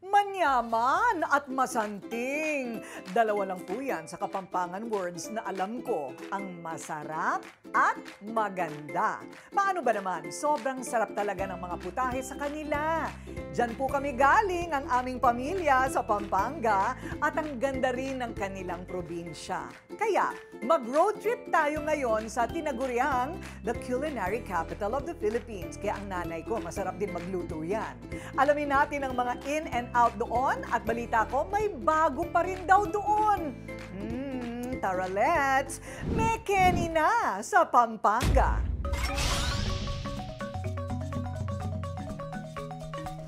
Manyaman at masanting. Dalawa lang po yan sa Kapampangan words na alam ko. Ang masarap at maganda. Paano ba naman? Sobrang sarap talaga ng mga putahe sa kanila. Diyan po kami galing, ang aming pamilya sa Pampanga, at ang ganda rin ng kanilang probinsya. Kaya, mag-road trip tayo ngayon sa tinaguriang the culinary capital of the Philippines. Kaya ang nanay ko, masarap din magluto yan. Alamin natin ang mga in and out doon, at balita ko, may bago pa rin daw doon. Tara let's, may Kenny na sa Pampanga.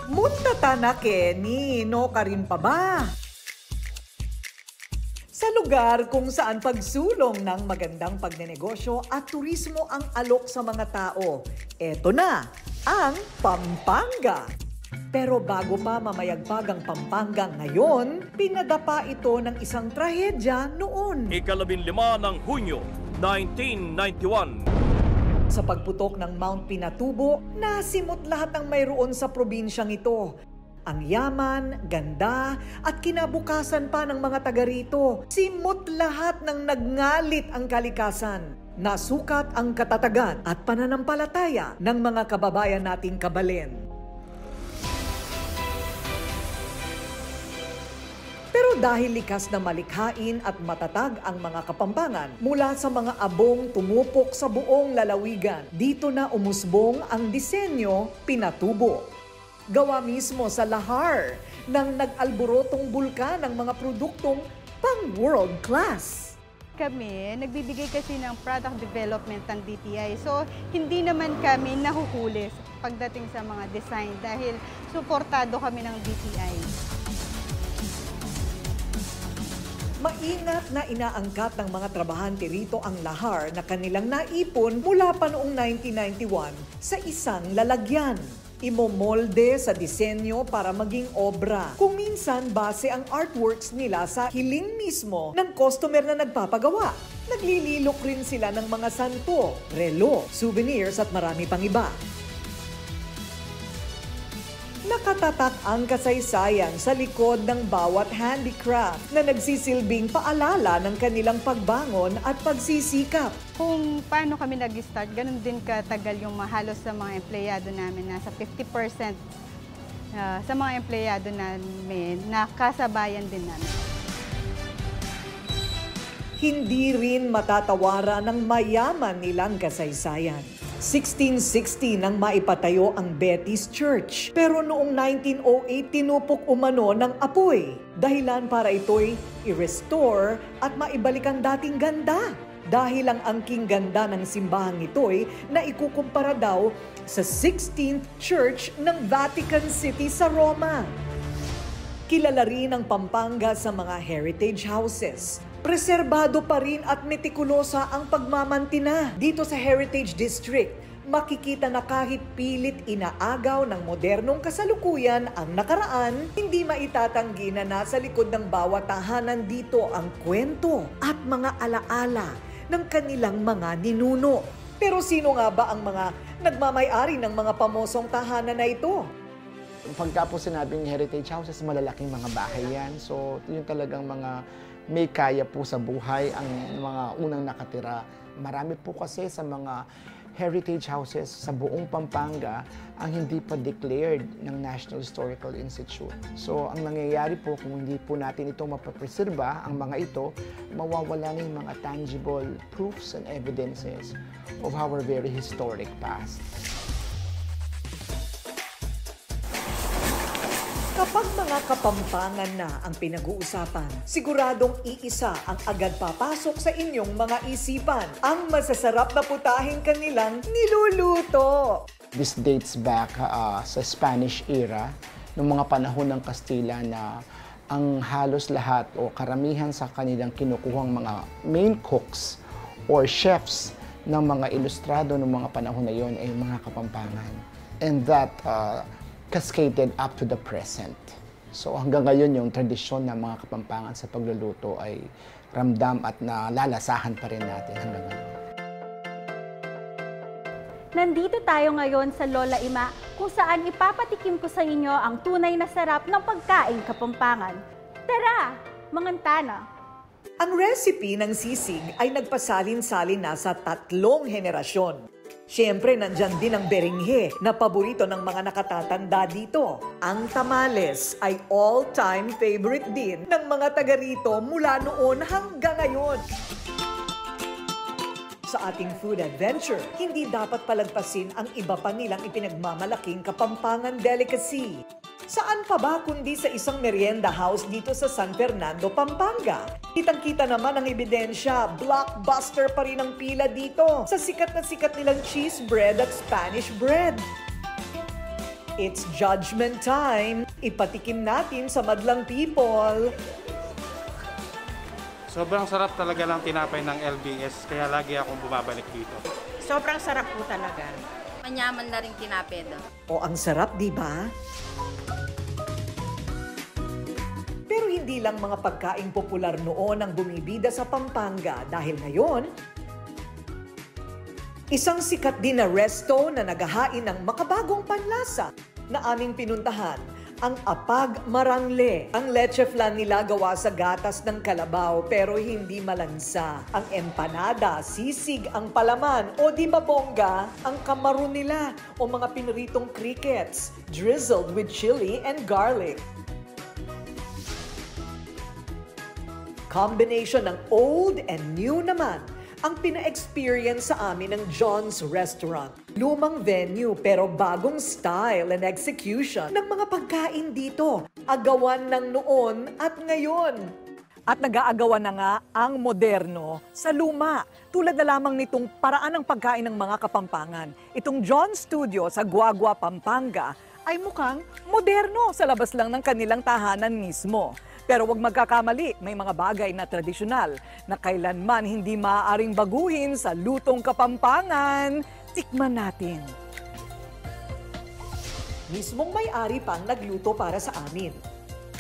Muntata na Kenny, no ka rin pa ba? Sa lugar kung saan pagsulong ng magandang pagnenegosyo at turismo ang alok sa mga tao, eto na, ang Pampanga. Pero bago pa mamayagpag ang Pampanga ngayon, pinadapa ito ng isang trahedya noon. ika-15 ng Hunyo, 1991. Sa pagputok ng Mount Pinatubo, nasimot lahat ng mayroon sa probinsyang ito. Ang yaman, ganda, at kinabukasan pa ng mga taga rito. Simot lahat ng nagngalit ang kalikasan. Nasukat ang katatagan at pananampalataya ng mga kababayan nating Kabalen. Pero dahil likas na malikhain at matatag ang mga Kapampangan mula sa mga abong tumupok sa buong lalawigan, dito na umusbong ang disenyo Pinatubo. Gawa mismo sa lahar ng nag-alborotong bulkan ng mga produktong pang-world class. Kami, nagbibigay kasi ng product development ng DTI. So, hindi naman kami nahuhuli pagdating sa mga design dahil suportado kami ng DTI. Maingat na inaangkat ng mga trabahante rito ang lahar na kanilang naipon mula pa noong 1991 sa isang lalagyan. Imomolde sa disenyo para maging obra. Kung minsan base ang artworks nila sa hiling mismo ng customer na nagpapagawa. Naglililok rin sila ng mga santo, relo, souvenirs at marami pang iba. Nakatatak ang kasaysayan sa likod ng bawat handicraft na nagsisilbing paalala ng kanilang pagbangon at pagsisikap. Kung paano kami nag-start, ganun din katagal yung halos sa mga empleyado namin. Nasa 50% sa mga empleyado namin na kasabayan din namin. Hindi rin matatawaran ng mayaman nilang kasaysayan. 1660 nang maipatayo ang Betis Church. Pero noong 1908 tinupok umano ng apoy. Dahilan para ito'y i-restore at maibalik ang dating ganda. Dahil ang angking ganda ng simbahang ito'y naikukumpara daw sa 16th Church ng Vatican City sa Roma. Kilala rin ang Pampanga sa mga heritage houses. Preserbado pa rin at metikulosa ang pagmamantina. Dito sa Heritage District, makikita na kahit pilit inaagaw ng modernong kasalukuyan ang nakaraan, hindi maitatanggi na nasa likod ng bawat tahanan dito ang kwento at mga alaala ng kanilang mga ninuno. Pero sino nga ba ang mga nagmamay-ari ng mga pamosong tahanan na ito? Pagka po sinabing heritage houses, malalaking mga bahay yan. So, yun talagang mga may kaya po sa buhay ang mga unang nakatira. Marami po kasi sa mga heritage houses sa buong Pampanga ang hindi pa declared ng National Historical Institute. So, ang nangyayari po kung hindi po natin ito mapapreserba, ang mga ito, mawawala na yung mga tangible proofs and evidences of our very historic past. Kapag mga Kapampangan na ang pinag-uusapan, siguradong iisa ang agad papasok sa inyong mga isipan, ang masasarap na putaheng kanilang niluluto. This dates back sa Spanish era, noong mga panahon ng Kastila na ang halos lahat o karamihan sa kanilang kinukuhang mga main cooks or chefs ng mga ilustrado ng mga panahon na yon ay mga Kapampangan. And that cascaded up to the present. So hanggang ngayon yung tradisyon ng mga Kapampangan sa pagluluto ay ramdam at nalalasahan pa rin natin hanggang ngayon. Nandito tayo ngayon sa Lola Ima kung saan ipapatikim ko sa inyo ang tunay na sarap ng pagkain Kapampangan. Tara, mangantana! Ang recipe ng sisig ay nagpasalin-salin na sa 3 henerasyon. Siyempre, nandyan din ang berenghe na paborito ng mga nakatatanda dito. Ang tamales ay all-time favorite din ng mga taga rito mula noon hanggang ngayon. Sa ating food adventure, hindi dapat palagpasin ang iba pa nilang ipinagmamalaking Kapampangan delicacy. Saan pa ba kundi sa isang merienda house dito sa San Fernando, Pampanga? Kitang-kita naman ang ebidensya, blockbuster pa rin ang pila dito sa sikat na sikat nilang cheese bread at Spanish bread. It's judgment time. Ipatikim natin sa madlang people. Sobrang sarap talaga ng tinapay ng LBS, kaya lagi akong bumabalik dito. Sobrang sarap po talaga. Manyaman na rin tinapay doon. O ang sarap, di ba? Pero hindi lang mga pagkaing popular noon ang bumibida sa Pampanga dahil ngayon, isang sikat din na resto na naghahain ng makabagong panlasa na aming pinuntahan, ang Apag Marangle. Ang leche flan nila gawa sa gatas ng kalabaw pero hindi malansa. Ang empanada, sisig ang palaman o di ba bongga, ang kamaron nila o mga piniritong crickets, drizzled with chili and garlic. Combination ng old and new naman ang pina-experience sa amin ng John's Restaurant. Lumang venue pero bagong style and execution ng mga pagkain dito. Agawan ng noon at ngayon. At nag-aagawan na nga ang moderno sa luma. Tulad na lamang nitong paraan ng pagkain ng mga Kapampangan. Itong John Studio sa Guagua, Pampanga ay mukhang moderno sa labas lang ng kanilang tahanan mismo. Pero huwag magkakamali, may mga bagay na tradisyonal na kailanman hindi maaaring baguhin sa lutong Kapampangan. Tikman natin. Mismong may-ari pang nagluto para sa amin.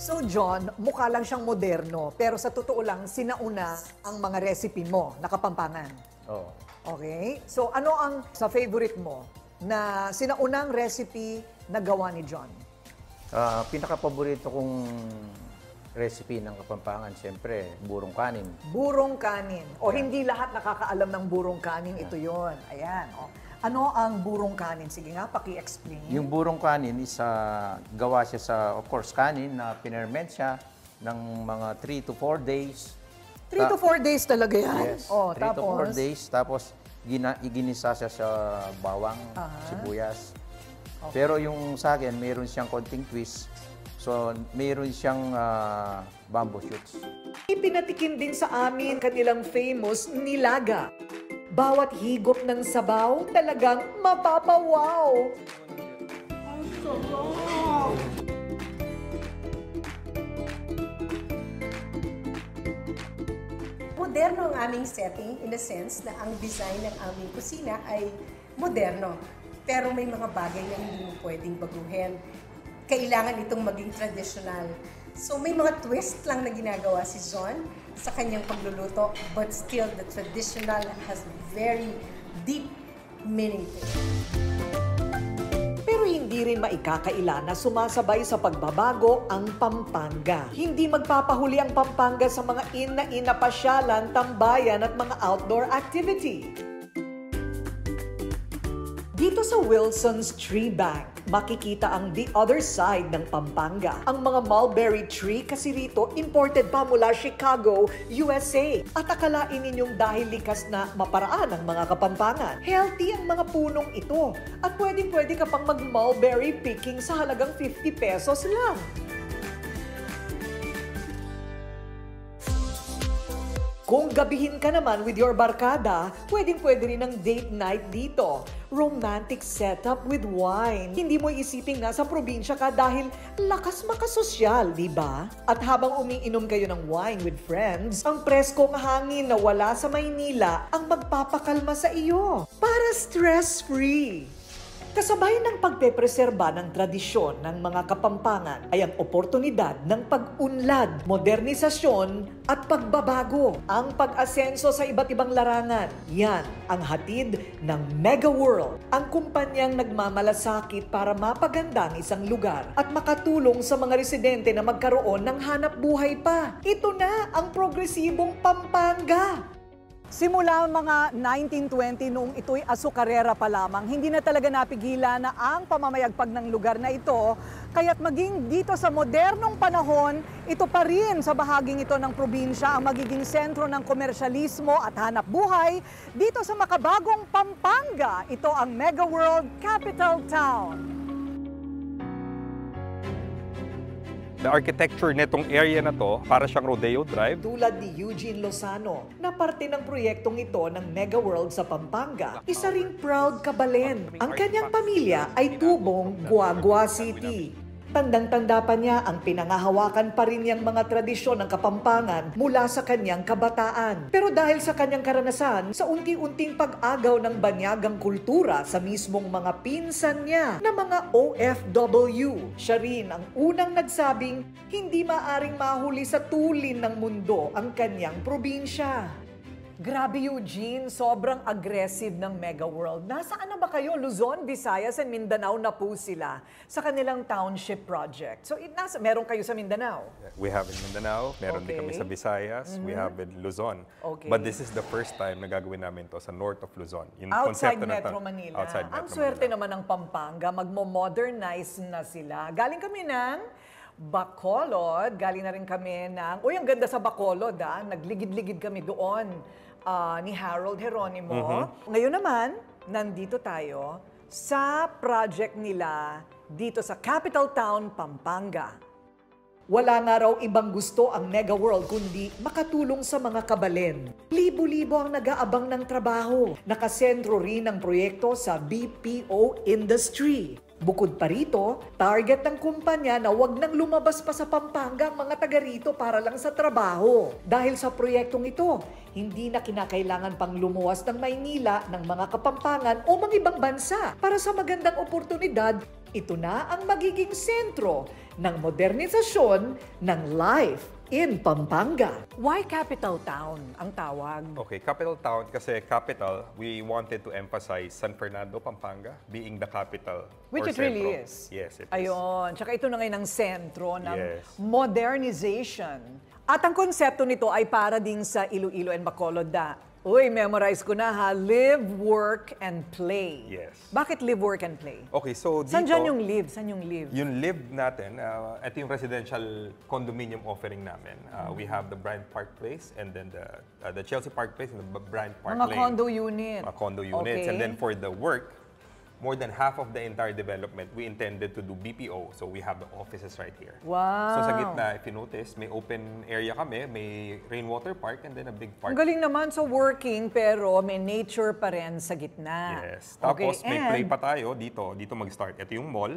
So John, mukha lang siyang moderno, pero sa totoo lang, sinauna ang mga recipe mo na Kapampangan. Oo. Okay? So ano ang sa favorite mo na sinaunang recipe na gawa ni John? Pinaka-paborito kong recipe ng Kapampangan, siyempre, burong kanin. Burong kanin. O hindi lahat nakakaalam ng burong kanin, ito yon. Ayan. O. Ano ang burong kanin? Sige nga, paki-explain. Yung burong kanin is gawa siya sa, of course, kanin na pinerment siya ng mga 3 to 4 days. 3 to 4 days talaga yan? Yes. O, 3 to 4 days. Tapos, iginisa siya sa bawang, sibuyas. Okay. Pero yung sa akin, mayroon siyang konting twist. So, mayroon siyang bamboo shoots. Ipinatikim din sa amin kanilang famous nilaga. Bawat higop ng sabaw, talagang mapapawaw. Ang sarap! Moderno ang aming setting in the sense na ang design ng aming kusina ay moderno. Pero may mga bagay na hindi mo pwedeng baguhin. Kailangan itong maging traditional. So may mga twist lang na ginagawa si John sa kanyang pagluluto, but still the traditional has very deep meaning to it. Pero hindi rin maikakaila na sumasabay sa pagbabago ang Pampanga. Hindi magpapahuli ang Pampanga sa mga ina pasyalan, tambayan at mga outdoor activity. Dito sa Wilson's Tree Bank, makikita ang the other side ng Pampanga. Ang mga mulberry tree kasi rito imported pa mula Chicago, USA. At akalain ninyong dahil likas na maparaan ang mga Kapampangan. Healthy ang mga punong ito. At pwede ka pang mag-mulberry picking sa halagang 50 pesos lang. Kung gabihin ka naman with your barkada, pwede rin ang date night dito. Romantic setup with wine. Hindi mo isiping nasa probinsya ka dahil lakas makasosyal, di ba? At habang umiinom kayo ng wine with friends, ang preskong hangin na wala sa Maynila ang magpapakalma sa iyo para stress-free. Kasabay ng pagpepreserba ng tradisyon ng mga Kapampangan ay ang oportunidad ng pag-unlad, modernisasyon at pagbabago. Ang pag-asenso sa iba't ibang larangan. Yan ang hatid ng Mega World, ang kumpanyang nagmamalasakit para mapaganda ang isang lugar at makatulong sa mga residente na magkaroon ng hanap buhay pa. Ito na ang progresibong Pampanga. Simula mga 1920 noong ito'y asukarera pa lamang, hindi na talaga napigilan na ang pamamayagpag ng lugar na ito, kaya't maging dito sa modernong panahon, ito pa rin sa bahaging ito ng probinsya ang magiging sentro ng komersyalismo at hanap buhay dito sa makabagong Pampanga. Ito ang Mega World Capital Town. The architecture netong area na to, para siyang Rodeo Drive. Tulad ni Eugene Lozano, na parte ng proyektong ito ng Mega World sa Pampanga, isa ring proud kabalen. Ang kanyang pamilya ay tubong Guagua City. Tandang-tanda pa niya ang pinangahawakan pa rin niyang mga tradisyon ng Kapampangan mula sa kanyang kabataan. Pero dahil sa kanyang karanasan, sa unti-unting pag-agaw ng banyagang kultura sa mismong mga pinsan niya na mga OFW, siya rin ang unang nagsabing hindi maaring mahuli sa tulin ng mundo ang kanyang probinsya. Grabe Eugene, sobrang aggressive ng Mega World. Nasaan na ba kayo? Luzon, Visayas, and Mindanao na po sila sa kanilang township project. So meron kayo sa Mindanao? We have in Mindanao, meron din kami sa Visayas, we have in Luzon. Okay. But this is the first time na gagawin namin to sa north of Luzon. Yung Outside konsepto na Metro Manila. Outside Ang Metro swerte Manila. naman ng Pampanga, magmo-modernize na sila. Galing kami ng Bacolod, galing na rin kami ng, ang ganda sa Bacolod nagligid-ligid kami doon ni Harold Geronimo. Ngayon naman, nandito tayo sa project nila dito sa Capital Town, Pampanga. Wala nga raw ibang gusto ang Mega World kundi makatulong sa mga kabalen. Libo-libo ang nag-aabang ng trabaho. Nakasentro rin ang proyekto sa BPO industry. Bukod pa rito, target ng kumpanya na wag nang lumabas pa sa Pampanga ang mga taga rito para lang sa trabaho. Dahil sa proyektong ito, hindi na kinakailangan pang lumuwas ng Maynila ng mga Kapampangan o mga ibang bansa para sa magandang oportunidad. Ito na ang magiging sentro ng modernisasyon ng life in Pampanga. Why Capital Town ang tawag? Okay, Capital Town kasi capital, we wanted to emphasize San Fernando, Pampanga, being the capital. Which it really is. Yes, it is. Ayun. Tsaka ito na ngayon ang sentro ng Yes. modernization. At ang konsepto nito ay para din sa Iloilo and Bacolod Uy, memorize ko na live, work, and play. Yes. Bakit live, work, and play? Okay, so dito... Saan dyan yung live? Saan yung live? Yung live natin, ito yung residential condominium offering namin. We have the Bryant Park Place and then the Chelsea Park Place and the Bryant Park Lane. Mga condo unit. Mga condo units. Okay. And then for the work, more than half of the entire development, we intended to do BPO. So we have the offices right here. Wow. So sa gitna, if you notice, may open area kami, may rainwater park, and then a big park. Ang galing naman, so working, pero may nature pa rin sa gitna. Yes. Tapos may play pa tayo dito. Dito mag-start. Ito yung mall,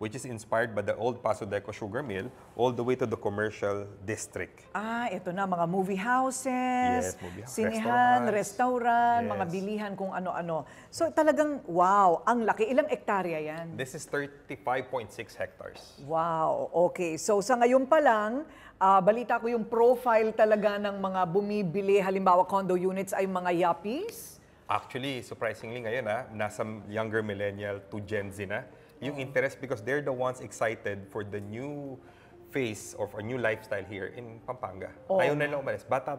which is inspired by the old Paso Deco Sugar Mill, all the way to the commercial district. Ito na, mga movie houses, Yes, movie house, sinihan, restaurant, Yes. mga bilihan, kung ano-ano. So talagang, wow, ang laki. Ilang ektarya yan? This is 35.6 hectares. Wow, okay. So sa ngayon pa lang, balita ko yung profile talaga ng mga bumibili, halimbawa condo units ay mga yuppies? Actually, surprisingly ngayon, nasa younger millennial to Gen Z na yung interest because they're the ones excited for the new phase of a new lifestyle here in Pampanga. Ayaw na nila umalis. Bata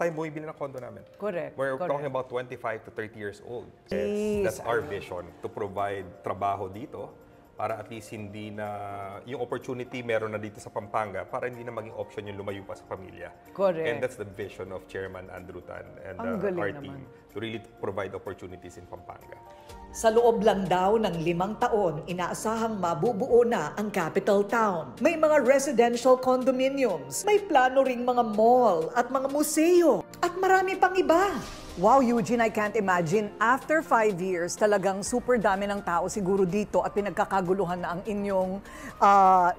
yung bumibili ng condo namin. Correct. We're talking about 25 to 30 years old. Yes, that's our vision, to provide trabaho dito para at least hindi na, yung opportunity meron na dito sa Pampanga para hindi na maging option yung lumayo pa sa pamilya. Correct. And that's the vision of Chairman Andrew Tan and our team to really provide opportunities in Pampanga. Sa loob lang daw ng 5 taon, inaasahang mabubuo na ang Capital Town. May mga residential condominiums, may plano ring mga mall at mga museo, at marami pang iba. Wow, Eugene, I can't imagine. After 5 years, talagang super dami ng tao siguro dito at pinagkakaguluhan na ang inyong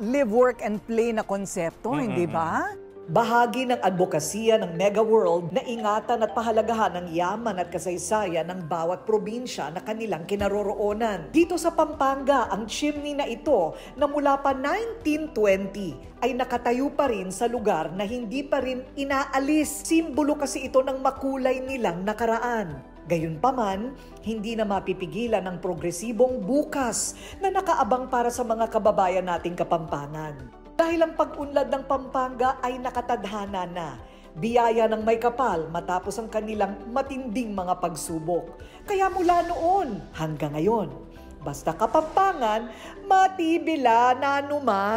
live, work, and play na konsepto, hindi ba? Bahagi ng advokasya ng Mega World na ingatan at pahalagahan ang yaman at kasaysayan ng bawat probinsya na kanilang kinaroroonan. Dito sa Pampanga, ang chimney na ito na mula pa 1920 ay nakatayo pa rin sa lugar na hindi pa rin inaalis. Simbolo kasi ito ng makulay nilang nakaraan. Gayunpaman, hindi na mapipigilan ang progresibong bukas na nakaabang para sa mga kababayan nating Kapampangan. Dahil ang pag-unlad ng Pampanga ay nakatadhana na, biyaya ng may kapal matapos ang kanilang matinding mga pagsubok. Kaya mula noon hanggang ngayon, basta Kapampangan, matibila na anuman.